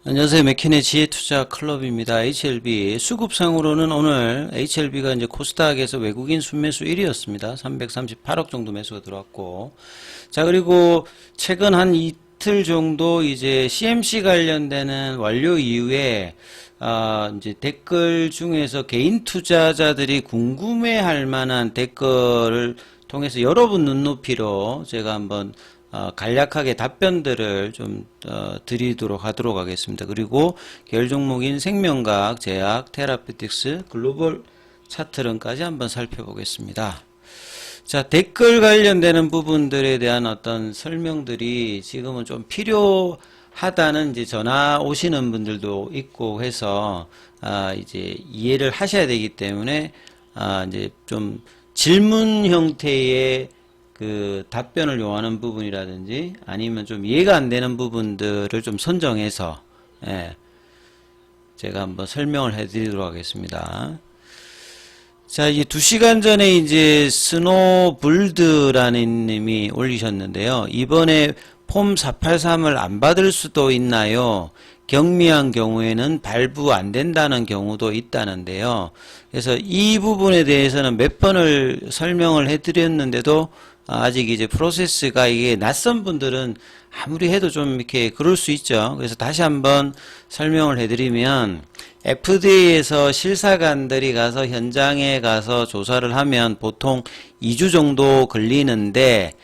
안녕하세요. 맥킨의 지혜투자 클럽입니다. HLB 수급상으로는 오늘 HLB가 이제 코스닥에서 외국인 순매수 1위였습니다. 338억 정도 매수가 들어왔고, 자, 그리고 최근 한 이틀 정도 이제 CMC 관련되는 완료 이후에 이제 댓글 중에서 개인 투자자들이 궁금해할 만한 댓글을 통해서 여러분 눈높이로 제가 한번 간략하게 답변들을 좀 드리도록 하도록 하겠습니다. 그리고 계열 종목인 생명과학, 제약, 테라피틱스, 글로벌 차트론까지 한번 살펴보겠습니다. 자, 댓글 관련되는 부분들에 대한 어떤 설명들이 지금은 좀 필요하다는 이제 전화 오시는 분들도 있고 해서 이제 이해를 하셔야 되기 때문에 이제 좀 질문 형태의 그 답변을 요하는 부분이라든지 아니면 좀 이해가 안 되는 부분들을 좀 선정해서 제가 한번 설명을 해드리도록 하겠습니다. 자, 이 2시간 전에 이제 스노블드라는 님이 올리셨는데요. 이번에 폼 483을 안 받을 수도 있나요? 경미한 경우에는 발부 안 된다는 경우도 있다는데요. 그래서 이 부분에 대해서는 몇 번을 설명을 해드렸는데도 아직 이제 프로세스가 이게 낯선 분들은 아무리 해도 좀 이렇게 그럴 수 있죠. 그래서 다시 한번 설명을 해드리면 FDA에서 실사관들이 가서 현장에 가서 조사를 하면 보통 2주 정도 걸리는데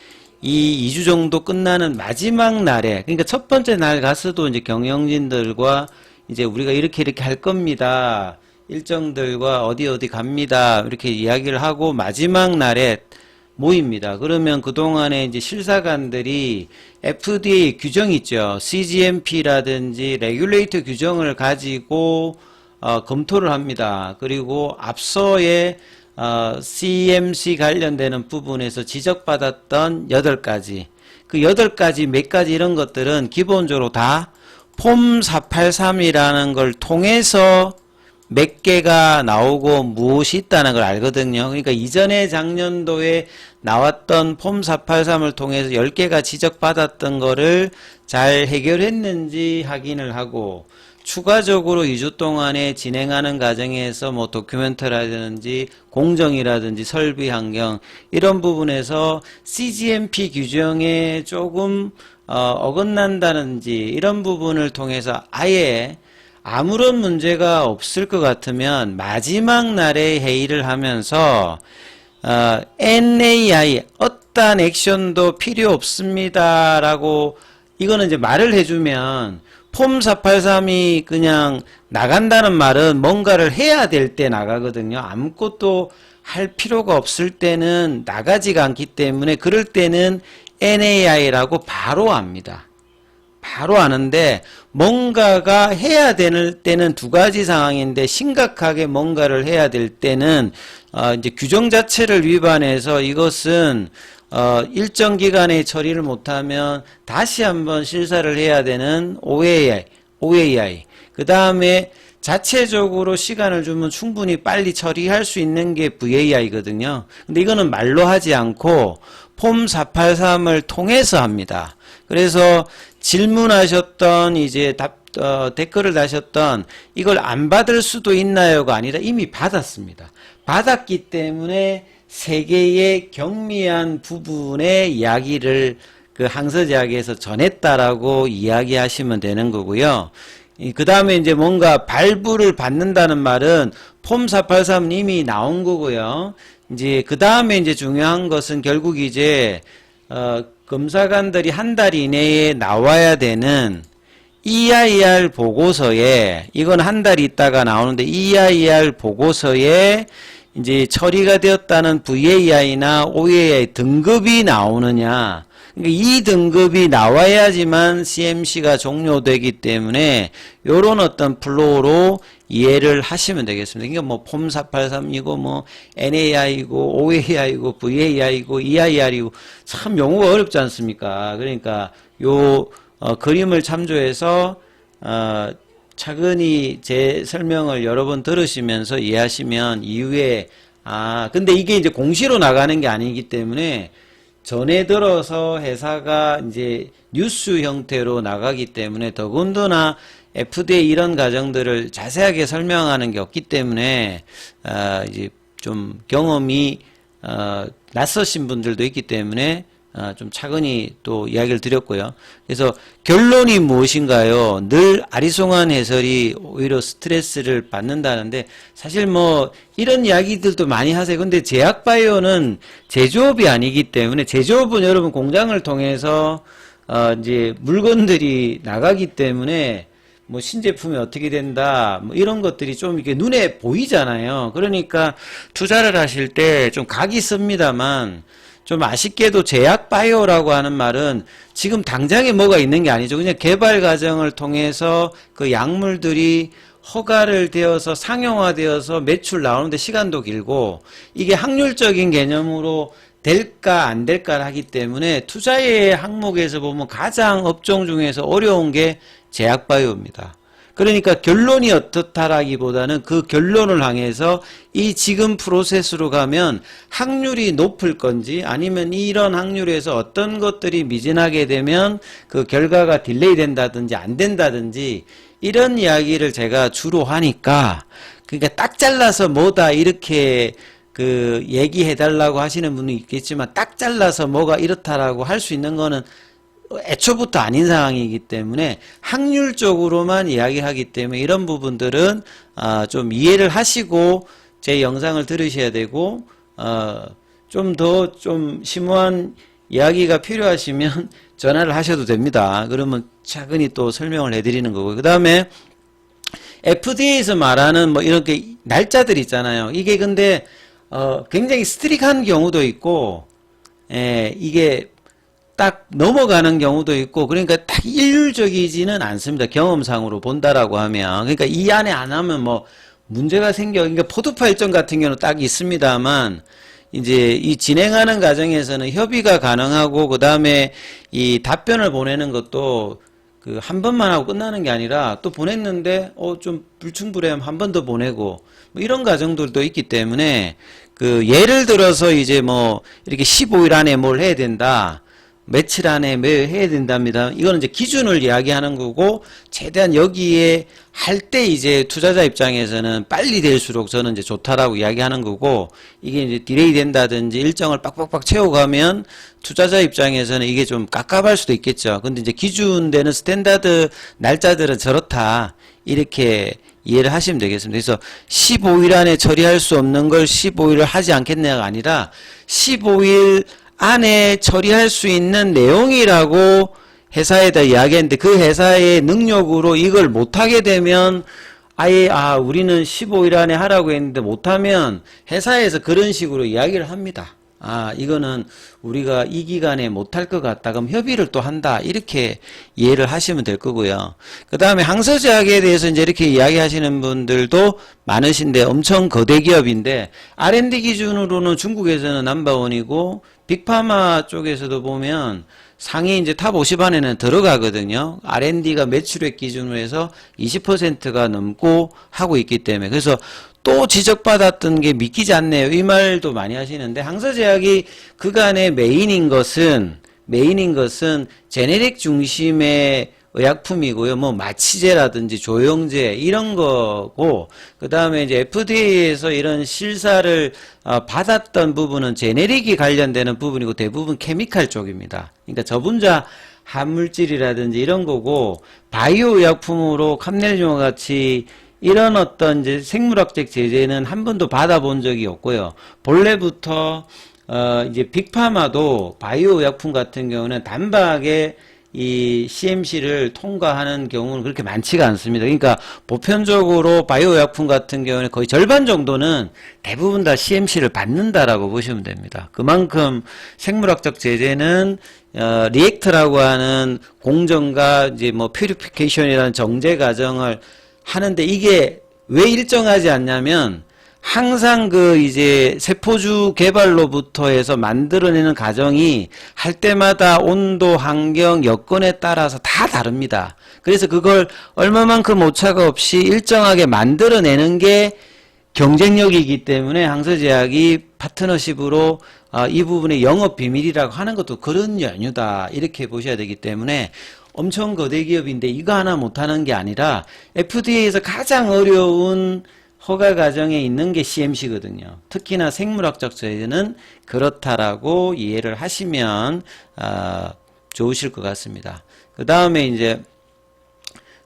이 2주 정도 끝나는 마지막 날에, 그러니까 첫 번째 날 가서도 이제 경영진들과 이제 우리가 이렇게 할 겁니다. 일정들과 어디 갑니다. 이렇게 이야기를 하고 마지막 날에 모입니다. 그러면 그동안에 이제 실사관들이 FDA 규정 있죠. CGMP라든지 레귤레이터 규정을 가지고 검토를 합니다. 그리고 앞서의 CMC 관련되는 부분에서 지적받았던 8가지, 그 8가지 몇 가지 이런 것들은 기본적으로 다 폼 483이라는 걸 통해서 몇 개가 나오고 무엇이 있다는 걸 알거든요. 그러니까 이전에 작년도에 나왔던 폼 483을 통해서 10개가 지적받았던 거를 잘 해결했는지 확인을 하고, 추가적으로 2주 동안에 진행하는 과정에서 뭐 도큐멘터라든지 공정이라든지 설비 환경 이런 부분에서 CGMP 규정에 조금 어긋난다든지 이런 부분을 통해서 아예 아무런 문제가 없을 것 같으면 마지막 날에 회의를 하면서 NAI 어떠한 액션도 필요 없습니다 라고 이거는 이제 말을 해주면, 폼 483이 그냥 나간다는 말은 뭔가를 해야 될 때 나가거든요. 아무것도 할 필요가 없을 때는 나가지가 않기 때문에 그럴 때는 NAI라고 바로 압니다. 바로 아는데, 뭔가가 해야 될 때는 두 가지 상황인데, 심각하게 뭔가를 해야 될 때는 이제 규정 자체를 위반해서 이것은 일정 기간에 처리를 못하면 다시 한번 실사를 해야 되는 OAI. 그 다음에 자체적으로 시간을 주면 충분히 빨리 처리할 수 있는 게 VAI거든요. 근데 이거는 말로 하지 않고 폼 483을 통해서 합니다. 그래서 질문하셨던 이제 댓글을 다셨던 이걸 안 받을 수도 있나요가 아니라 이미 받았습니다. 받았기 때문에 세 개의 경미한 부분의 이야기를 그 항서제약에서 전했다라고 이야기하시면 되는 거고요. 그 다음에 이제 뭔가 발부를 받는다는 말은 폼 483 이미 나온 거고요. 이제 그 다음에 이제 중요한 것은 결국 이제 검사관들이 한 달 이내에 나와야 되는 EIR 보고서에, 이건 한 달 있다가 나오는데 EIR 보고서에 이제 처리가 되었다는 VAI나 OAI 등급이 나오느냐. 그러니까 이 등급이 나와야지만 CMC가 종료되기 때문에 요런 어떤 플로우로 이해를 하시면 되겠습니다. 그러니까 뭐 폼 483이고 뭐 NAI고 OAI고 VAI고 EIR이고 참 용어가 어렵지 않습니까? 그러니까 요 그림을 참조해서 차근히 제 설명을 여러 번 들으시면서 이해하시면 이후에 근데 이게 이제 공시로 나가는 게 아니기 때문에 전에 들어서 회사가 이제 뉴스 형태로 나가기 때문에 더군다나 FDA 이런 과정들을 자세하게 설명하는 게 없기 때문에 이제 좀 경험이 낯서신 분들도 있기 때문에 좀 차근히 또 이야기를 드렸고요. 그래서 결론이 무엇인가요? 늘 아리송한 해설이 오히려 스트레스를 받는다는데 사실 뭐 이런 이야기들도 많이 하세요. 근데 제약바이오는 제조업이 아니기 때문에 제조업은 여러분 공장을 통해서 이제 물건들이 나가기 때문에 뭐 신제품이 어떻게 된다 뭐 이런 것들이 좀 이렇게 눈에 보이잖아요. 그러니까 투자를 하실 때 좀 각이 씁니다만 좀 아쉽게도 제약바이오라고 하는 말은 지금 당장에 뭐가 있는 게 아니죠. 그냥 개발 과정을 통해서 그 약물들이 허가를 되어서 상용화되어서 매출 나오는데 시간도 길고 이게 확률적인 개념으로 될까 안 될까 하기 때문에 투자의 항목에서 보면 가장 업종 중에서 어려운 게 제약바이오입니다. 그러니까 결론이 어떻다라기보다는 그 결론을 향해서 이 지금 프로세스로 가면 확률이 높을 건지 아니면 이런 확률에서 어떤 것들이 미진하게 되면 그 결과가 딜레이 된다든지 안 된다든지 이런 이야기를 제가 주로 하니까 그러니까 딱 잘라서 뭐다 이렇게 그 얘기해 달라고 하시는 분이 있겠지만 딱 잘라서 뭐가 이렇다라고 할 수 있는 거는 애초부터 아닌 상황이기 때문에 확률적으로만 이야기하기 때문에 이런 부분들은 좀 이해를 하시고 제 영상을 들으셔야 되고 좀 더 좀 심오한 이야기가 필요하시면 전화를 하셔도 됩니다. 그러면 차근히 또 설명을 해드리는 거고 그 다음에 FDA에서 말하는 뭐 이렇게 날짜들 있잖아요. 이게 근데 굉장히 스트릭한 경우도 있고 이게 딱 넘어가는 경우도 있고 그러니까 딱 일률적이지는 않습니다. 경험상으로 본다라고 하면 그러니까 이 안에 안 하면 뭐 문제가 생겨 그러니까 포드파 일정 같은 경우는 딱 있습니다만 이제 이 진행하는 과정에서는 협의가 가능하고 그 다음에 이 답변을 보내는 것도 그 한 번만 하고 끝나는 게 아니라 또 보냈는데 좀 불충분하면 한 번 더 보내고 뭐 이런 과정들도 있기 때문에 그 예를 들어서 이제 뭐 이렇게 15일 안에 뭘 해야 된다. 며칠 안에 매 해야 된답니다. 이거는 이제 기준을 이야기하는 거고 최대한 여기에 할 때 이제 투자자 입장에서는 빨리 될수록 저는 이제 좋다라고 이야기하는 거고 이게 이제 디레이 된다든지 일정을 빡빡빡 채워가면 투자자 입장에서는 이게 좀 깝깝할 수도 있겠죠. 근데 이제 기준되는 스탠다드 날짜들은 저렇다 이렇게 이해를 하시면 되겠습니다. 그래서 15일 안에 처리할 수 없는 걸 15일을 하지 않겠냐가 아니라 15일 안에 처리할 수 있는 내용이라고 회사에다 이야기했는데 그 회사의 능력으로 이걸 못하게 되면 아예 우리는 15일 안에 하라고 했는데 못하면 회사에서 그런 식으로 이야기를 합니다. 이거는 우리가 이 기간에 못할 것 같다. 그럼 협의를 또 한다. 이렇게 이해를 하시면 될 거고요. 그 다음에 항서제약에 대해서 이제 이렇게 이야기하시는 분들도 많으신데 엄청 거대 기업인데 R&D 기준으로는 중국에서는 넘버원이고 빅파마 쪽에서도 보면 상위 이제 탑 50 안에는 들어가거든요. R&D가 매출액 기준으로 해서 20%가 넘고 하고 있기 때문에 그래서 또 지적받았던 게 믿기지 않네요. 이 말도 많이 하시는데 항서제약이 그간의 메인인 것은 제네릭 중심의 의약품이고요. 뭐 마취제라든지 조영제 이런 거고 그 다음에 이제 FDA에서 이런 실사를 받았던 부분은 제네릭이 관련되는 부분이고 대부분 케미칼 쪽입니다. 그러니까 저분자 함물질이라든지 이런 거고 바이오 의약품으로 캄넬륨과 같이 이런 어떤 이제 생물학적 제재는 한 번도 받아본 적이 없고요. 본래부터 이제 빅파마도 바이오 의약품 같은 경우는 단박에 이 CMC를 통과하는 경우는 그렇게 많지가 않습니다. 그러니까 보편적으로 바이오 의약품 같은 경우는 거의 절반 정도는 대부분 다 CMC를 받는다라고 보시면 됩니다. 그만큼 생물학적 제재는 리액터라고 하는 공정과 이제 뭐 퓨리피케이션이라는 정제 과정을 하는데 이게 왜 일정하지 않냐면 항상 그 이제 세포주 개발로부터 해서 만들어내는 과정이 할 때마다 온도, 환경, 여건에 따라서 다 다릅니다. 그래서 그걸 얼마만큼 오차가 없이 일정하게 만들어내는 게 경쟁력이기 때문에 항서제약이 파트너십으로 이 부분의 영업 비밀이라고 하는 것도 그런 연유다 이렇게 보셔야 되기 때문에 엄청 거대 기업인데 이거 하나 못하는 게 아니라 FDA에서 가장 어려운 허가 과정에 있는 게 CMC거든요. 특히나 생물학적 저해는 그렇다라고 이해를 하시면 좋으실 것 같습니다. 그 다음에 이제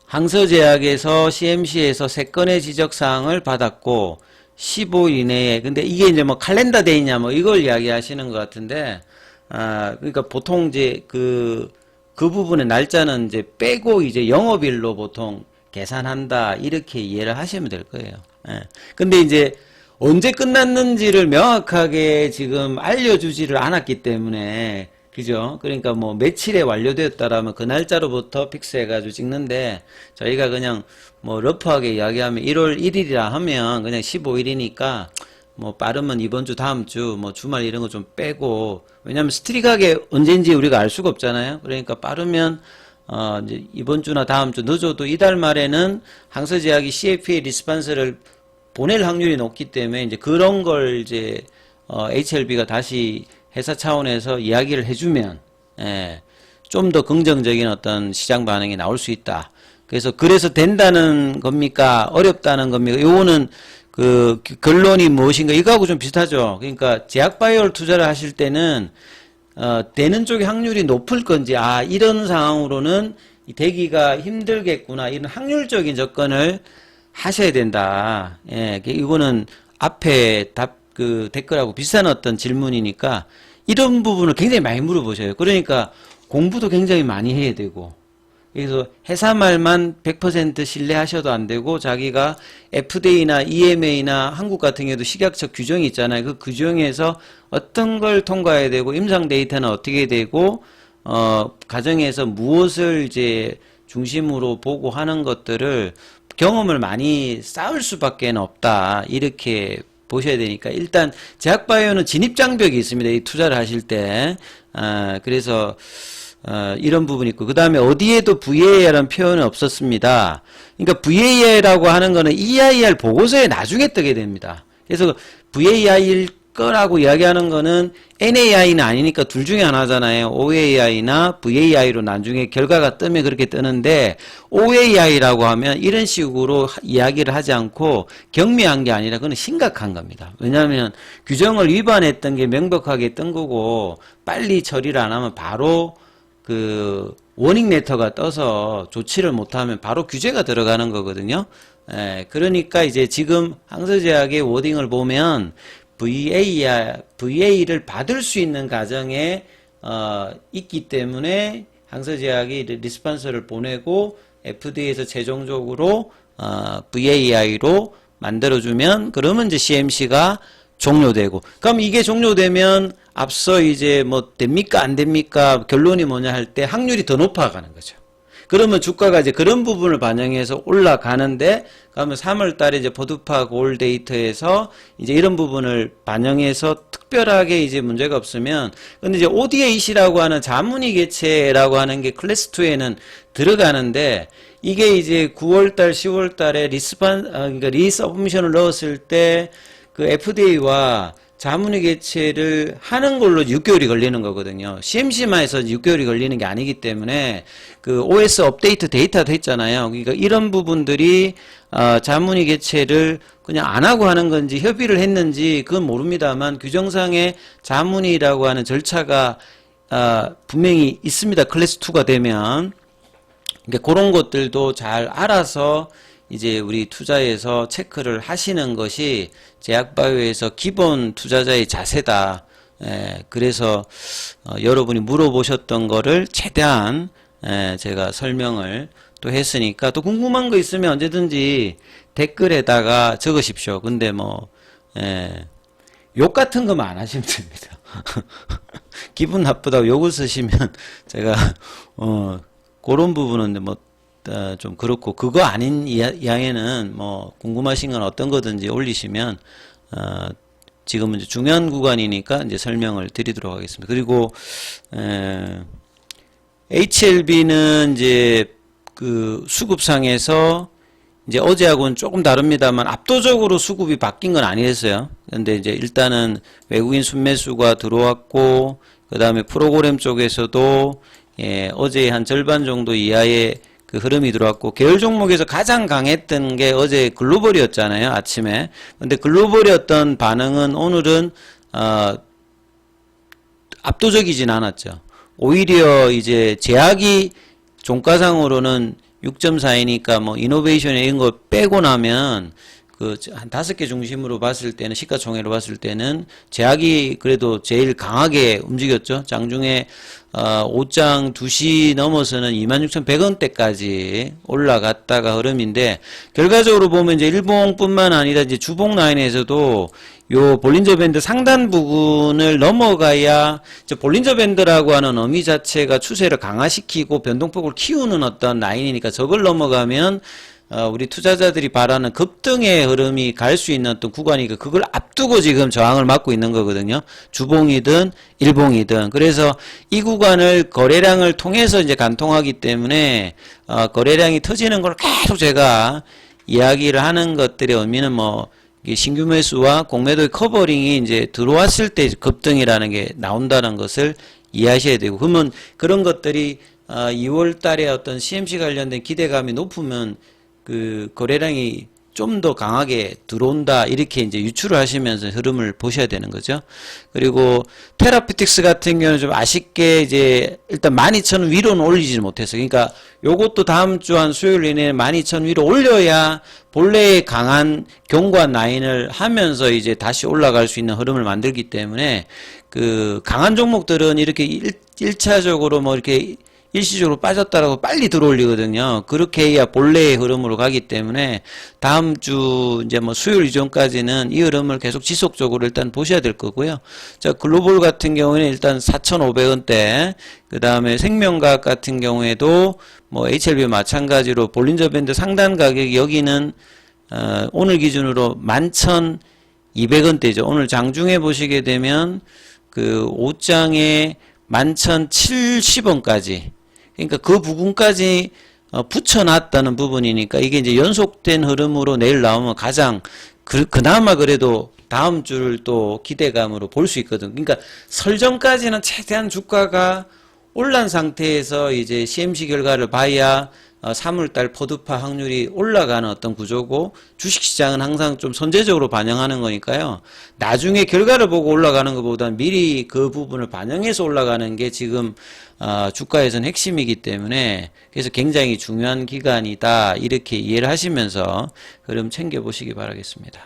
항서제약에서 CMC에서 3건의 지적사항을 받았고 15일 이내에, 근데 이게 이제 뭐 칼렌더 데이냐 뭐 이걸 이야기하시는 것 같은데, 그러니까 보통 이제 그 부분의 날짜는 이제 빼고 이제 영업일로 보통 계산한다 이렇게 이해를 하시면 될 거예요. 예. 근데 이제 언제 끝났는지를 명확하게 지금 알려주지를 않았기 때문에, 그죠? 그러니까 뭐 며칠에 완료되었다라면 그 날짜로부터 픽스해가지고 찍는데, 저희가 그냥 뭐 러프하게 이야기하면 1월 1일이라 하면 그냥 15일이니까 뭐 빠르면 이번 주 다음 주 뭐 주말 이런 거 좀 빼고, 왜냐면 스트릭하게 언제인지 우리가 알 수가 없잖아요. 그러니까 빠르면 이제 이번 주나 다음 주, 늦어도 이달 말에는 항서제약이 CFA 리스판스를 보낼 확률이 높기 때문에 이제 그런 걸 이제 HLB가 다시 회사 차원에서 이야기를 해주면 좀 더 긍정적인 어떤 시장 반응이 나올 수 있다. 그래서 된다는 겁니까? 어렵다는 겁니까? 요거는 그 결론이 무엇인가? 이거하고 좀 비슷하죠. 그러니까 제약바이오를 투자를 하실 때는 되는 쪽의 확률이 높을 건지, 이런 상황으로는 되기가 힘들겠구나, 이런 확률적인 접근을 하셔야 된다. 예, 이거는 앞에 댓글하고 비슷한 어떤 질문이니까 이런 부분을 굉장히 많이 물어보셔요. 그러니까 공부도 굉장히 많이 해야 되고, 그래서 회사 말만 100% 신뢰하셔도 안 되고, 자기가 FDA나 EMA나 한국 같은 경우도 식약처 규정이 있잖아요. 그 규정에서 어떤 걸 통과해야 되고, 임상 데이터는 어떻게 되고, 가정에서 무엇을 이제 중심으로 보고 하는 것들을 경험을 많이 쌓을 수밖에 없다. 이렇게 보셔야 되니까, 일단 제약바이오는 진입장벽이 있습니다. 이 투자를 하실 때. 그래서 이런 부분이 있고, 그 다음에 어디에도 VAR이라는 표현은 없었습니다. 그러니까 VAR이라고 하는 거는 EIR 보고서에 나중에 뜨게 됩니다. 그래서 VAR일 거라고 이야기하는 거는 NAI는 아니니까 둘 중에 하나잖아요. OAI나 VAI로 나중에 결과가 뜨면 그렇게 뜨는데, OAI라고 하면 이런 식으로 이야기를 하지 않고 경미한 게 아니라 그건 심각한 겁니다. 왜냐하면 규정을 위반했던 게 명백하게 뜬 거고, 빨리 처리를 안 하면 바로 그 워닝 레터가 떠서 조치를 못하면 바로 규제가 들어가는 거거든요. 그러니까 이제 지금 항서제약의 워딩을 보면 VA를 받을 수 있는 가정에 있기 때문에 항서제약이 리스판서를 보내고 FDA에서 최종적으로 VAI로 만들어주면, 그러면 이제 CMC가 종료되고, 그럼 이게 종료되면 앞서 이제 뭐 됩니까 안 됩니까 결론이 뭐냐 할 때 확률이 더 높아가는 거죠. 그러면 주가가 이제 그런 부분을 반영해서 올라가는데, 그러면 3월 달에 이제 버드파 골 데이터에서 이제 이런 부분을 반영해서 특별하게 이제 문제가 없으면, 근데 이제 ODAC라고 하는 자문위 개체라고 하는 게 클래스 2에는 들어가는데, 이게 이제 9월 달, 10월 달에 그러니까 리서브미션을 넣었을 때 그 FDA와 자문위 개체를 하는 걸로 6개월이 걸리는 거거든요. CMC만 해서 6개월이 걸리는 게 아니기 때문에, 그 OS 업데이트 데이터도 했잖아요. 그러니까 이런 부분들이 자문위 개체를 그냥 안 하고 하는 건지 협의를 했는지 그건 모릅니다만, 규정상의 자문위라고 하는 절차가 분명히 있습니다. 클래스 2가 되면. 그러니까 그런 것들도 잘 알아서 이제 우리 투자에서 체크를 하시는 것이 제약바이오에서 기본 투자자의 자세다. 그래서 여러분이 물어보셨던 거를 최대한 제가 설명을 또 했으니까, 또 궁금한 거 있으면 언제든지 댓글에다가 적으십시오. 근데 뭐 욕 같은 거만 안 하시면 됩니다. 기분 나쁘다고 욕을 쓰시면 제가 그런 부분은 뭐 좀 그렇고, 그거 아닌 이야기는 뭐 궁금하신 건 어떤 거든지 올리시면 지금은 이제 중요한 구간이니까 이제 설명을 드리도록 하겠습니다. 그리고 HLB는 이제 그 수급상에서 이제 어제하고는 조금 다릅니다만 압도적으로 수급이 바뀐 건 아니었어요. 근데 이제 일단은 외국인 순매수가 들어왔고, 그 다음에 프로그램 쪽에서도 예, 어제 한 절반 정도 이하의 그 흐름이 들어왔고, 계열 종목에서 가장 강했던 게 어제 글로벌이었잖아요, 아침에. 근데 글로벌이었던 반응은 오늘은, 압도적이진 않았죠. 오히려 이제 제약이 종가상으로는 6.4이니까 뭐 이노베이션 이런 거 빼고 나면 그 한 5개 중심으로 봤을 때는 시가총액으로 봤을 때는 제약이 그래도 제일 강하게 움직였죠. 장중에 오장 2시 넘어서는 26,100원대까지 올라갔다가 흐름인데, 결과적으로 보면 이제 일봉뿐만 아니라 이제 주봉 라인에서도 요 볼린저 밴드 상단 부분을 넘어가야, 볼린저 밴드라고 하는 의미 자체가 추세를 강화시키고 변동폭을 키우는 어떤 라인이니까, 저걸 넘어가면 우리 투자자들이 바라는 급등의 흐름이 갈 수 있는 어떤 구간이니까, 그걸 앞두고 지금 저항을 맞고 있는 거거든요. 주봉이든 일봉이든. 그래서 이 구간을 거래량을 통해서 이제 관통하기 때문에 거래량이 터지는 걸 계속 제가 이야기를 하는 것들의 의미는 뭐 신규 매수와 공매도의 커버링이 이제 들어왔을 때 급등이라는 게 나온다는 것을 이해하셔야 되고, 그러면 그런 것들이 2월 달에 어떤 CMC 관련된 기대감이 높으면 그 거래량이 좀 더 강하게 들어온다, 이렇게 이제 유추를 하시면서 흐름을 보셔야 되는 거죠. 그리고 테라피틱스 같은 경우는 좀 아쉽게 이제 일단 12,000원 위로는 올리지 못했어요. 그러니까 요것도 다음 주 한 수요일 이내에 12,000원 위로 올려야 본래의 강한 견고한 라인을 하면서 이제 다시 올라갈 수 있는 흐름을 만들기 때문에, 그 강한 종목들은 이렇게 1차적으로 뭐 이렇게 일시적으로 빠졌다라고 빨리 들어올리거든요. 그렇게 해야 본래의 흐름으로 가기 때문에 다음 주 이제 뭐 수요일 이전까지는 이 흐름을 계속 지속적으로 일단 보셔야 될 거고요. 자, 글로벌 같은 경우에는 일단 4,500원대, 그 다음에 생명과학 같은 경우에도 뭐 HLB 마찬가지로 볼린저 밴드 상단 가격이 여기는 오늘 기준으로 11,200원대죠. 오늘 장중에 보시게 되면 그 5장에 11,070원까지, 그러니까 그 부분까지 붙여놨다는 부분이니까, 이게 이제 연속된 흐름으로 내일 나오면 가장 그나마 그래도 다음 주를 또 기대감으로 볼 수 있거든. 그러니까 설 전까지는 최대한 주가가 올란 상태에서 이제 CMC 결과를 봐야 3월달 포드파 확률이 올라가는 어떤 구조고, 주식시장은 항상 좀 선제적으로 반영하는 거니까요. 나중에 결과를 보고 올라가는 것보다는 미리 그 부분을 반영해서 올라가는 게 지금 주가에서는 핵심이기 때문에, 그래서 굉장히 중요한 기간이다, 이렇게 이해를 하시면서 흐름 챙겨보시기 바라겠습니다.